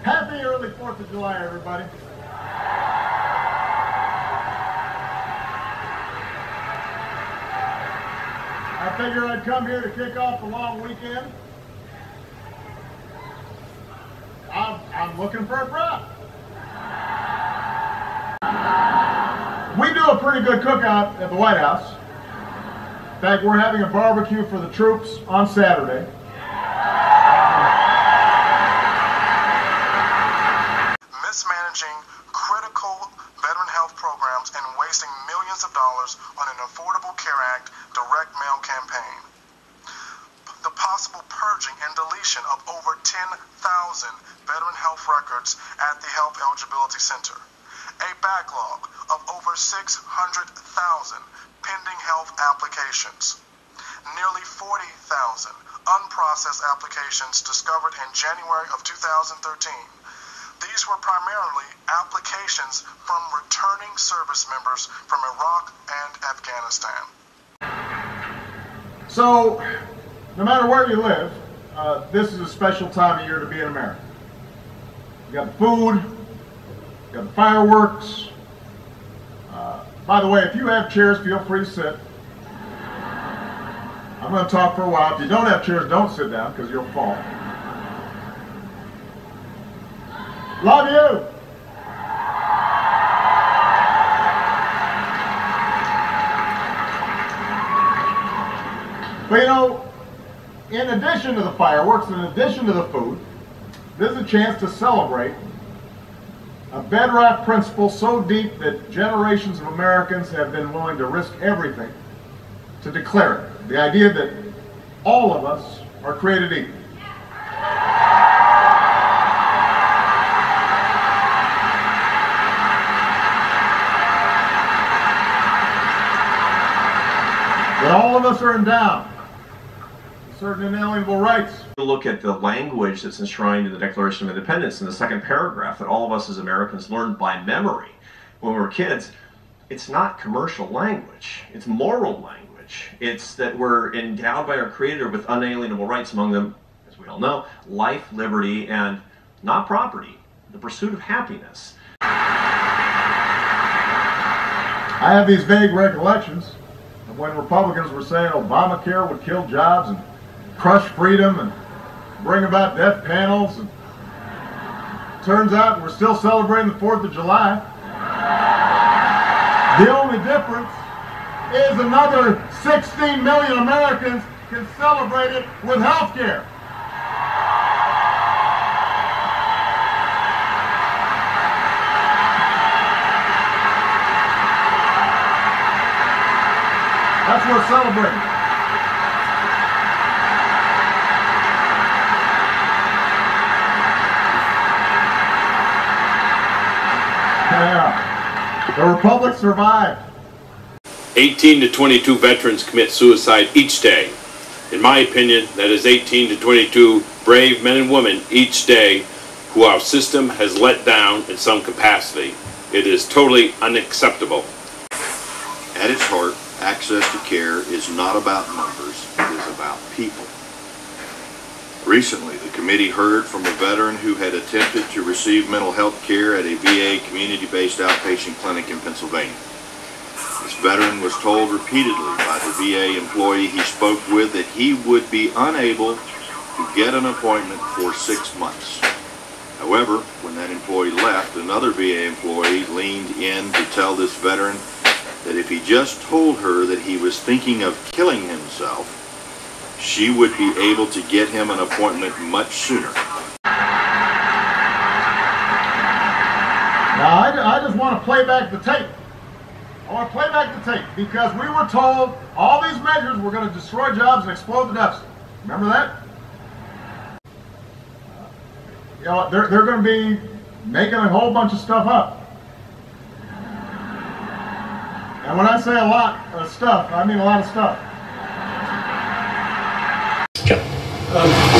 Happy early 4th of July, everybody. I figured I'd come here to kick off the long weekend. I'm looking for a prop. We do a pretty good cookout at the White House. In fact, we're having a barbecue for the troops on Saturday. Mismanaging critical veteran health programs and wasting millions of dollars on an Affordable Care Act direct mail campaign. The possible purging and deletion of over 10,000 veteran health records at the Health Eligibility Center. A backlog of over 600,000 pending health applications. Nearly 40,000 unprocessed applications discovered in January of 2013. These were primarily applications from returning service members from Iraq and Afghanistan. So, no matter where you live, this is a special time of year to be in America. You got the food, you got the fireworks. By the way, if you have chairs, feel free to sit. I'm going to talk for a while. If you don't have chairs, don't sit down because you'll fall. Love you! But you know, in addition to the fireworks, in addition to the food, this is a chance to celebrate a bedrock principle so deep that generations of Americans have been willing to risk everything to declare it. The idea that all of us are created equal. That all of us are endowed with certain inalienable rights. Look at the language that's enshrined in the Declaration of Independence in the second paragraph that all of us as Americans learned by memory when we were kids. It's not commercial language, it's moral language. It's that we're endowed by our Creator with unalienable rights, among them, as we all know, life, liberty, and not property, the pursuit of happiness. I have these vague recollections of when Republicans were saying Obamacare would kill jobs and crush freedom and bring about death panels, and turns out we're still celebrating the 4th of July. The only difference is another 16 million Americans can celebrate it with health care. That's what we're celebrating. Yeah. The Republic survived. 18 to 22 veterans commit suicide each day. In my opinion, that is 18 to 22 brave men and women each day who our system has let down in some capacity. It is totally unacceptable. At its heart, access to care is not about numbers, it is about people. Recently, the committee heard from a veteran who had attempted to receive mental health care at a VA community-based outpatient clinic in Pennsylvania. This veteran was told repeatedly by the VA employee he spoke with that he would be unable to get an appointment for 6 months. However, when that employee left, another VA employee leaned in to tell this veteran that if he just told her that he was thinking of killing himself, she would be able to get him an appointment much sooner. Now, I just want to play back the tape. I want to play back the tape because we were told all these measures were going to destroy jobs and explode the deficit. Remember that? You know, they're going to be making a whole bunch of stuff up. And when I say a lot of stuff, I mean a lot of stuff.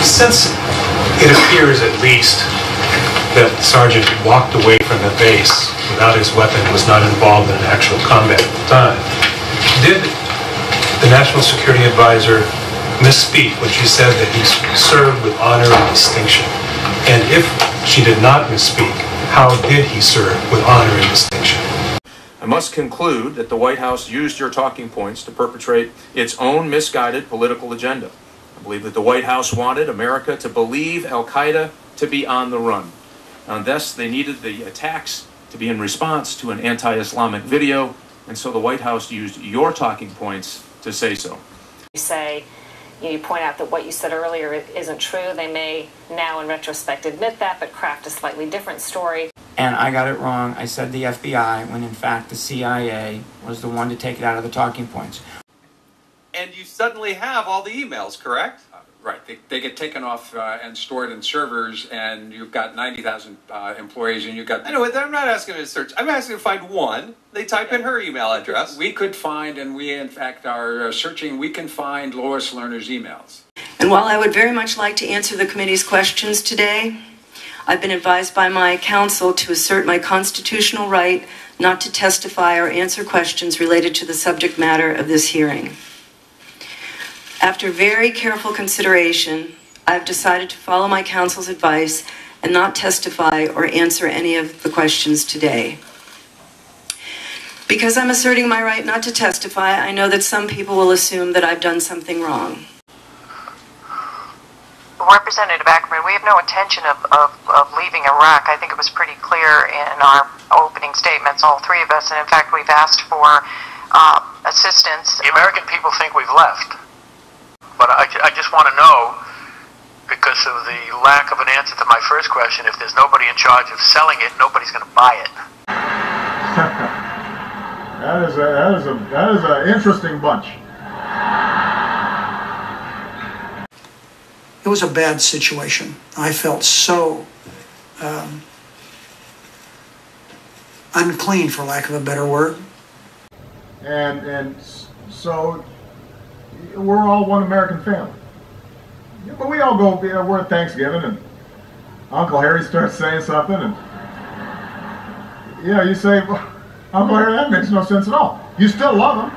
Since it appears at least that the sergeant walked away from the base without his weapon, was not involved in actual combat at the time, did the National Security Advisor misspeak when she said that he served with honor and distinction? And if she did not misspeak, how did he serve with honor and distinction? I must conclude that the White House used your talking points to perpetrate its own misguided political agenda. I believe that the White House wanted America to believe Al-Qaeda to be on the run. And thus, they needed the attacks to be in response to an anti-Islamic video, and so the White House used your talking points to say so. You say, you point out that what you said earlier isn't true. They may now, in retrospect, admit that, but craft a slightly different story. And I got it wrong. I said the FBI, when in fact the CIA was the one to take it out of the talking points. And you suddenly have all the emails, correct? Right. They get taken off and stored in servers, and you've got 90,000 employees, and you've got... I know, I'm not asking to search. I'm asking to find one. They type in her email address. We could find, and we in fact are searching, we can find Lois Lerner's emails. And while I would very much like to answer the committee's questions today, I've been advised by my counsel to assert my constitutional right not to testify or answer questions related to the subject matter of this hearing. After very careful consideration, I've decided to follow my counsel's advice and not testify or answer any of the questions today. Because I'm asserting my right not to testify, I know that some people will assume that I've done something wrong. Representative Ackerman, we have no intention of leaving Iraq. I think it was pretty clear in our opening statements, all three of us, and in fact we've asked for assistance. The American people think we've left. But I just want to know, because of the lack of an answer to my first question, if there's nobody in charge of selling it, nobody's going to buy it. That is an interesting bunch. It was a bad situation. I felt so unclean, for lack of a better word. And so we're all one American family. Yeah, but we all go, we're at Thanksgiving, and Uncle Harry starts saying something, and you say, well, Uncle Harry, that makes no sense at all. You still love him.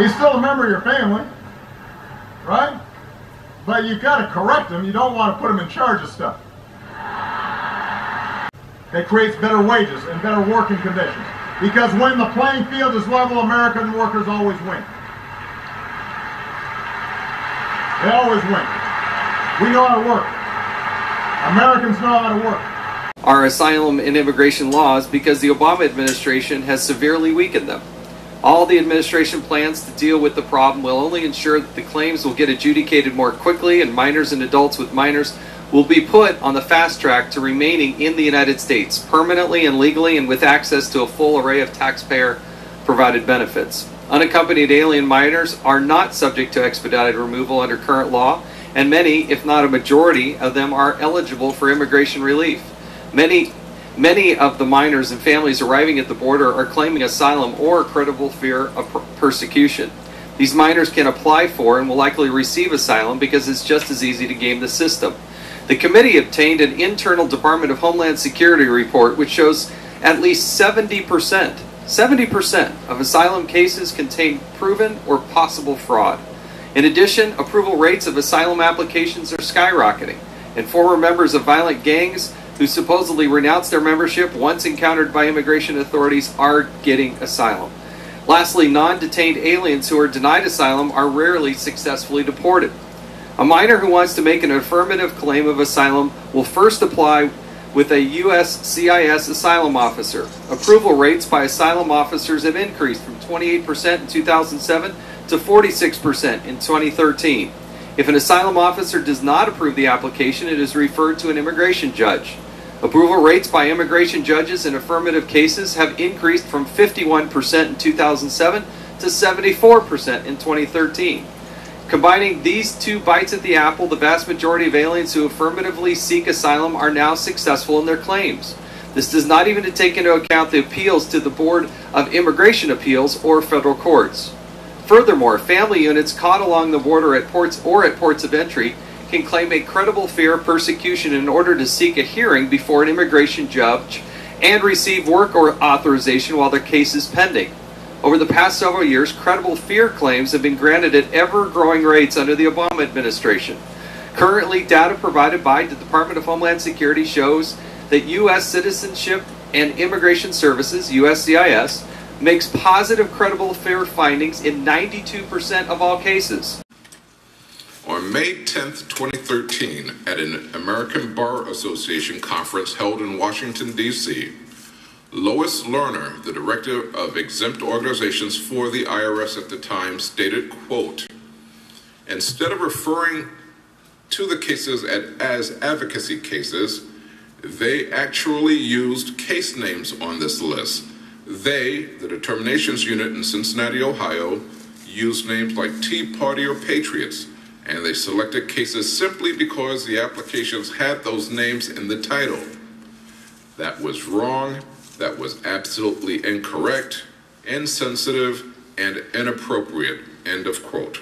He's still a member of your family, right? But you've got to correct him. You don't want to put him in charge of stuff. It creates better wages and better working conditions. Because when the playing field is level, American workers always win. They always win. We know how to work. Americans know how to work. Our asylum and immigration laws because the Obama administration has severely weakened them. All the administration plans to deal with the problem will only ensure that the claims will get adjudicated more quickly, and minors and adults with minors will be put on the fast track to remaining in the United States permanently and legally, and with access to a full array of taxpayer-provided benefits. Unaccompanied alien minors are not subject to expedited removal under current law, and many, if not a majority, of them are eligible for immigration relief. Many of the minors and families arriving at the border are claiming asylum or a credible fear of persecution. These minors can apply for and will likely receive asylum because it's just as easy to game the system. The committee obtained an internal Department of Homeland Security report which shows at least 70% of asylum cases contain proven or possible fraud. In addition, approval rates of asylum applications are skyrocketing, and former members of violent gangs who supposedly renounced their membership once encountered by immigration authorities are getting asylum. Lastly, non-detained aliens who are denied asylum are rarely successfully deported. A minor who wants to make an affirmative claim of asylum will first apply with a USCIS asylum officer. Approval rates by asylum officers have increased from 28% in 2007 to 46% in 2013. If an asylum officer does not approve the application, it is referred to an immigration judge. Approval rates by immigration judges in affirmative cases have increased from 51% in 2007 to 74% in 2013. Combining these two bites at the apple, the vast majority of aliens who affirmatively seek asylum are now successful in their claims. This does not even take into account the appeals to the Board of Immigration Appeals or federal courts. Furthermore, family units caught along the border at ports or at ports of entry can claim a credible fear of persecution in order to seek a hearing before an immigration judge and receive work or authorization while their case is pending. Over the past several years, credible fear claims have been granted at ever-growing rates under the Obama administration. Currently, data provided by the Department of Homeland Security shows that U.S. Citizenship and Immigration Services, USCIS, makes positive credible fear findings in 92% of all cases. On May 10, 2013, at an American Bar Association conference held in Washington, D.C., Lois Lerner, the director of exempt organizations for the IRS at the time, stated, quote, "Instead of referring to the cases as advocacy cases, they actually used case names on this list. They, the determinations unit in Cincinnati, Ohio, used names like Tea Party or Patriots, and they selected cases simply because the applications had those names in the title. That was wrong, that was absolutely incorrect, insensitive, and inappropriate," end of quote.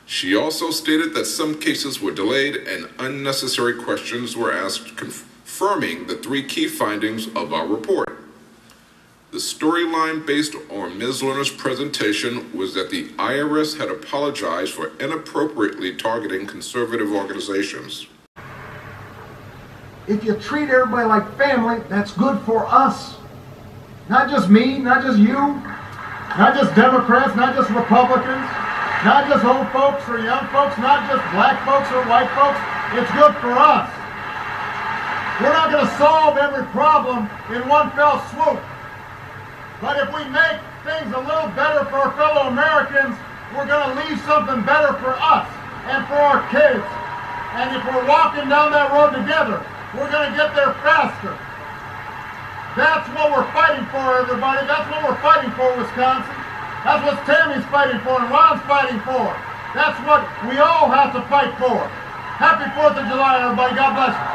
She also stated that some cases were delayed and unnecessary questions were asked, confirming the 3 key findings of our report. The storyline based on Ms. Lerner's presentation was that the IRS had apologized for inappropriately targeting conservative organizations. If you treat everybody like family, that's good for us. Not just me, not just you, not just Democrats, not just Republicans, not just old folks or young folks, not just black folks or white folks. It's good for us. We're not going to solve every problem in one fell swoop. But if we make things a little better for our fellow Americans, we're going to leave something better for us and for our kids. And if we're walking down that road together, we're going to get there faster. That's what we're fighting for, everybody. That's what we're fighting for, Wisconsin. That's what Tammy's fighting for and Ron's fighting for. That's what we all have to fight for. Happy 4th of July, everybody. God bless you.